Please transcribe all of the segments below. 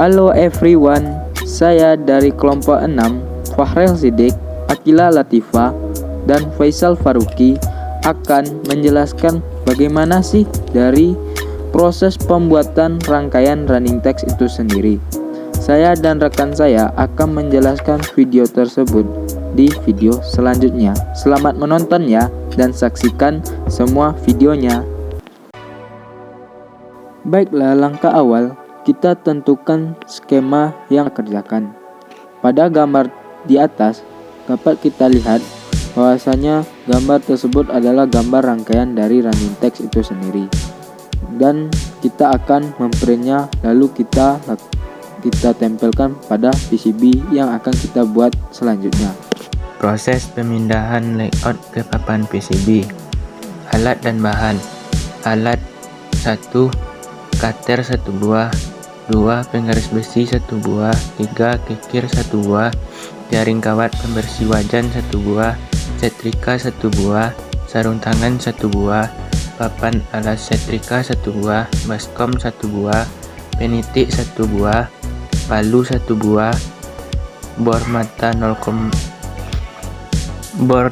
Halo everyone, saya dari kelompok 6, Fahrel Sidik, Akila Latifa, dan Faisal Faruqi akan menjelaskan bagaimana sih dari proses pembuatan rangkaian running text itu sendiri. Saya dan rekan saya akan menjelaskan video tersebut di video selanjutnya. Selamat menonton ya, dan saksikan semua videonya. Baiklah, langkah awal kita tentukan skema yang kerjakan. Pada gambar di atas dapat kita lihat bahwasanya gambar tersebut adalah gambar rangkaian dari running text itu sendiri, dan kita akan memprintnya lalu kita tempelkan pada PCB yang akan kita buat selanjutnya. Proses pemindahan layout ke papan PCB. Alat dan bahan. Alat 1. Cutter 1 buah, 2. Penggaris besi 1 buah, 3. Kikir 1 buah, jaring kawat pembersih wajan 1 buah, setrika 1 buah, sarung tangan 1 buah, papan alas setrika 1 buah, baskom 1 buah, penitik 1 buah, palu 1 buah, bor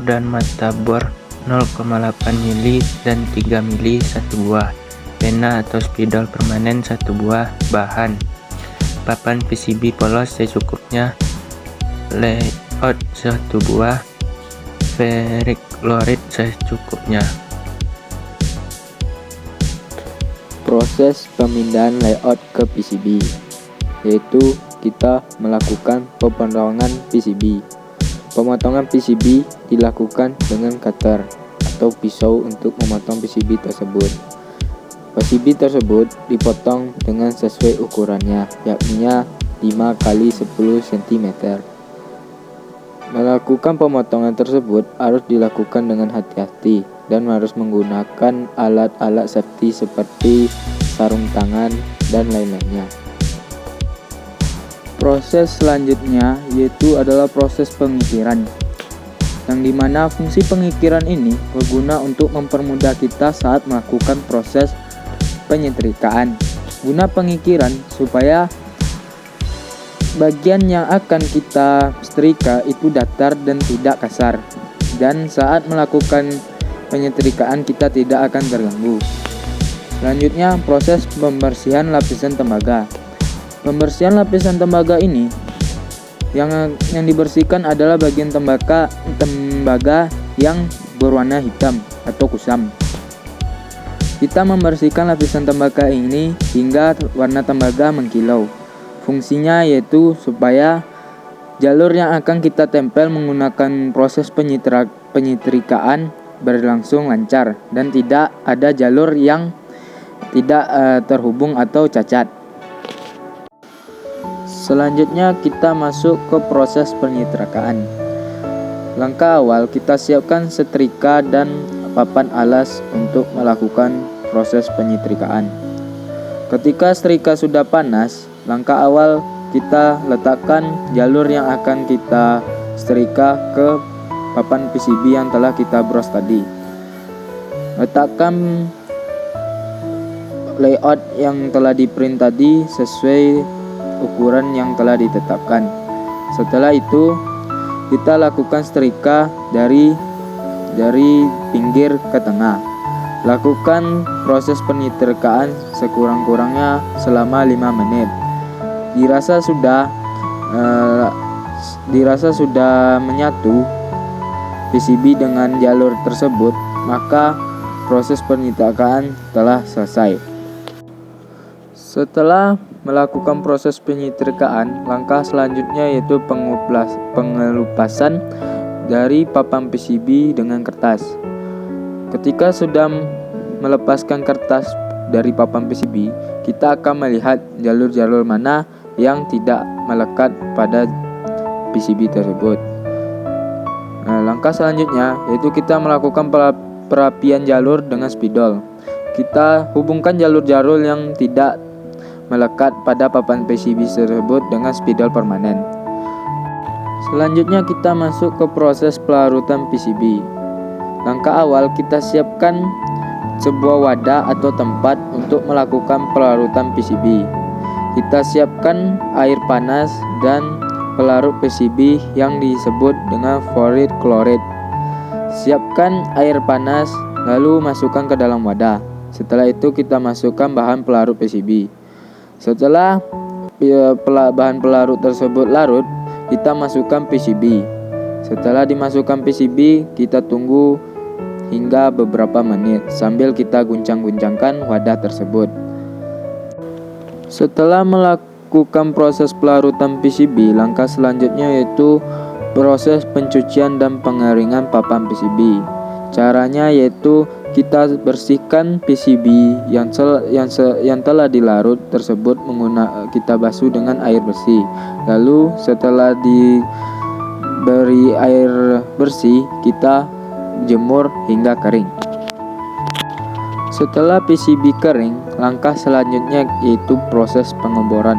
dan mata bor 0,8 mili dan 3 mili 1 buah, pena atau spidol permanen 1 buah. Bahan: papan PCB polos secukupnya, layout 1 buah, ferric chloride secukupnya. Proses pemindahan layout ke PCB, yaitu kita melakukan pemotongan PCB. Pemotongan PCB dilakukan dengan cutter atau pisau untuk memotong PCB tersebut. PCB tersebut dipotong dengan sesuai ukurannya, yakni 5 x 10 cm. Melakukan pemotongan tersebut harus dilakukan dengan hati-hati dan harus menggunakan alat-alat safety seperti sarung tangan dan lain-lainnya. Proses selanjutnya yaitu adalah proses pengikiran, yang dimana fungsi pengikiran ini berguna untuk mempermudah kita saat melakukan proses penyetrikaan. Guna pengikiran supaya bagian yang akan kita setrika itu datar dan tidak kasar, dan saat melakukan penyetrikaan kita tidak akan terganggu. Selanjutnya, proses pembersihan lapisan tembaga. Pembersihan lapisan tembaga ini yang dibersihkan adalah bagian tembaga yang berwarna hitam atau kusam. Kita membersihkan lapisan tembaga ini hingga warna tembaga mengkilau. Fungsinya yaitu supaya jalur yang akan kita tempel menggunakan proses penyetrikaan berlangsung lancar dan tidak ada jalur yang tidak terhubung atau cacat. Selanjutnya kita masuk ke proses penyetrikaan. Langkah awal kita siapkan setrika dan papan alas untuk melakukan proses penyetrikaan. Ketika setrika sudah panas, langkah awal kita letakkan jalur yang akan kita setrika ke papan PCB yang telah kita bros tadi. Letakkan layout yang telah di-print tadi sesuai ukuran yang telah ditetapkan. Setelah itu, kita lakukan setrika dari pinggir ke tengah. Lakukan proses penyetrikaan sekurang-kurangnya selama 5 menit. Dirasa sudah menyatu PCB dengan jalur tersebut, maka proses penyetrikaan telah selesai. Setelah melakukan proses penyetrikaan, langkah selanjutnya yaitu pengelupasan dari papan PCB dengan kertas. Ketika sudah melepaskan kertas dari papan PCB, kita akan melihat jalur-jalur mana yang tidak melekat pada PCB tersebut. Langkah selanjutnya yaitu kita melakukan perapian jalur dengan spidol. Kita hubungkan jalur-jalur yang tidak melekat pada papan PCB tersebut dengan spidol permanen. Selanjutnya kita masuk ke proses pelarutan PCB. Langkah awal kita siapkan sebuah wadah atau tempat untuk melakukan pelarutan PCB. kita siapkan air panas dan pelarut PCB yang disebut dengan fluoride klorid. Siapkan air panas, lalu masukkan ke dalam wadah. Setelah itu kita masukkan bahan pelarut PCB. Setelah bahan pelarut tersebut larut, kita masukkan PCB. Setelah dimasukkan PCB, kita tunggu hingga beberapa menit sambil kita guncang-guncangkan wadah tersebut. Setelah melakukan proses pelarutan PCB, langkah selanjutnya yaitu proses pencucian dan pengeringan papan PCB. Caranya yaitu kita bersihkan PCB yang telah dilarut tersebut kita basuh dengan air bersih. Lalu setelah diberi air bersih, kita jemur hingga kering. Setelah PCB kering, langkah selanjutnya yaitu proses pengeboran.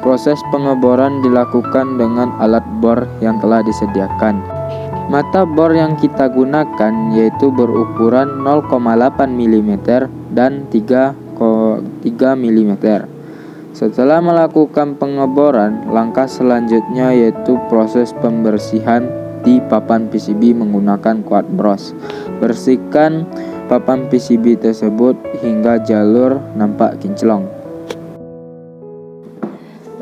Proses pengeboran dilakukan dengan alat bor yang telah disediakan. Mata bor yang kita gunakan yaitu berukuran 0,8 mm dan 3 mm. Setelah melakukan pengeboran, langkah selanjutnya yaitu proses pembersihan di papan PCB menggunakan quad brush. Bersihkan papan PCB tersebut hingga jalur nampak kinclong.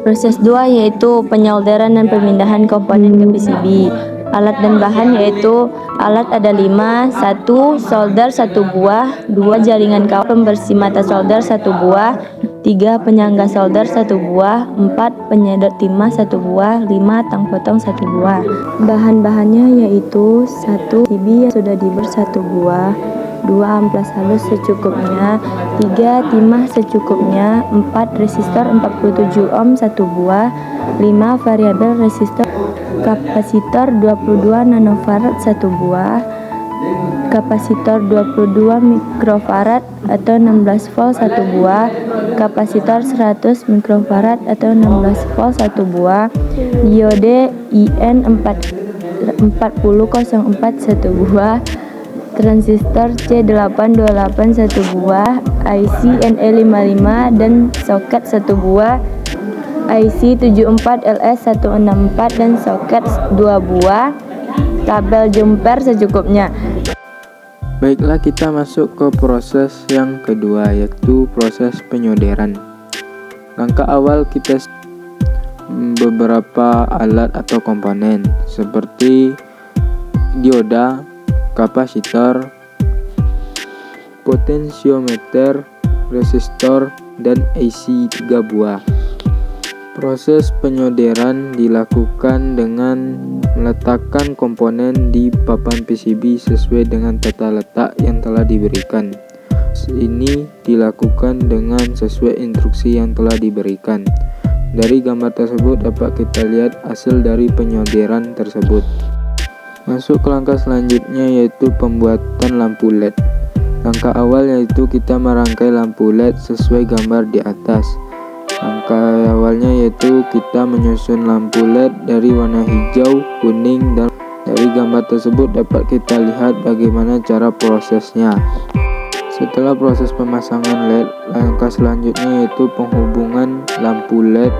Proses 2 yaitu penyolderan dan pemindahan komponen ke PCB. Alat dan bahan yaitu alat ada 5, 1 solder 1 buah, 2 jaringan kawat pembersih mata solder 1 buah, 3 penyangga solder 1 buah, 4 penyedot timah 1 buah, 5 tang potong 1 buah. Bahan-bahannya yaitu 1 PCB yang sudah diber 1 buah, 2 amplas halus secukupnya, 3 timah secukupnya, 4 resistor 47 ohm 1 buah, 5 variabel resistor kapasitor 22 nanofarad 1 buah, kapasitor 22 mikrofarad atau 16 volt 1 buah, kapasitor 100 mikrofarad atau 16 volt 1 buah, diode IN 4004 1 buah, transistor C828 1 buah, IC NE55 dan soket 1 buah, IC 74LS164 dan soket 2 buah, kabel jumper secukupnya. Baiklah, kita masuk ke proses yang kedua yaitu proses penyolderan. Langkah awal kita beberapa alat atau komponen seperti dioda, kapasitor, potensiometer, resistor, dan IC 3 buah. Proses penyolderan dilakukan dengan meletakkan komponen di papan PCB sesuai dengan tata letak yang telah diberikan. Ini dilakukan dengan sesuai instruksi yang telah diberikan. Dari gambar tersebut dapat kita lihat hasil dari penyolderan tersebut. Masuk ke langkah selanjutnya yaitu pembuatan lampu LED. Langkah awal yaitu kita merangkai lampu LED sesuai gambar di atas. Langkah awalnya yaitu kita menyusun lampu LED dari warna hijau, kuning, dan dari gambar tersebut dapat kita lihat bagaimana cara prosesnya. Setelah proses pemasangan LED, langkah selanjutnya yaitu penghubungan lampu LED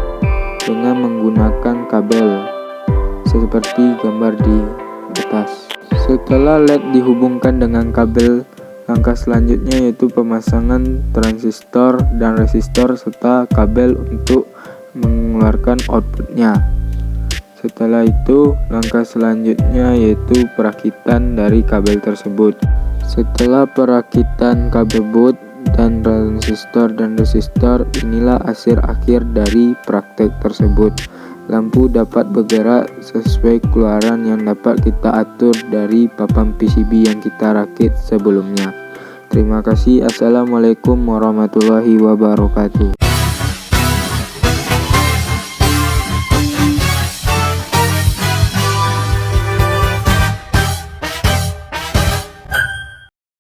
dengan menggunakan kabel seperti gambar di atas. Setelah LED dihubungkan dengan kabel, langkah selanjutnya yaitu pemasangan transistor dan resistor serta kabel untuk mengeluarkan outputnya. Setelah itu, langkah selanjutnya yaitu perakitan dari kabel tersebut. Setelah perakitan kabel boot dan transistor dan resistor, inilah hasil akhir dari praktek tersebut. Lampu dapat bergerak sesuai keluaran yang dapat kita atur dari papan PCB yang kita rakit sebelumnya. Terima kasih. Assalamualaikum warahmatullahi wabarakatuh.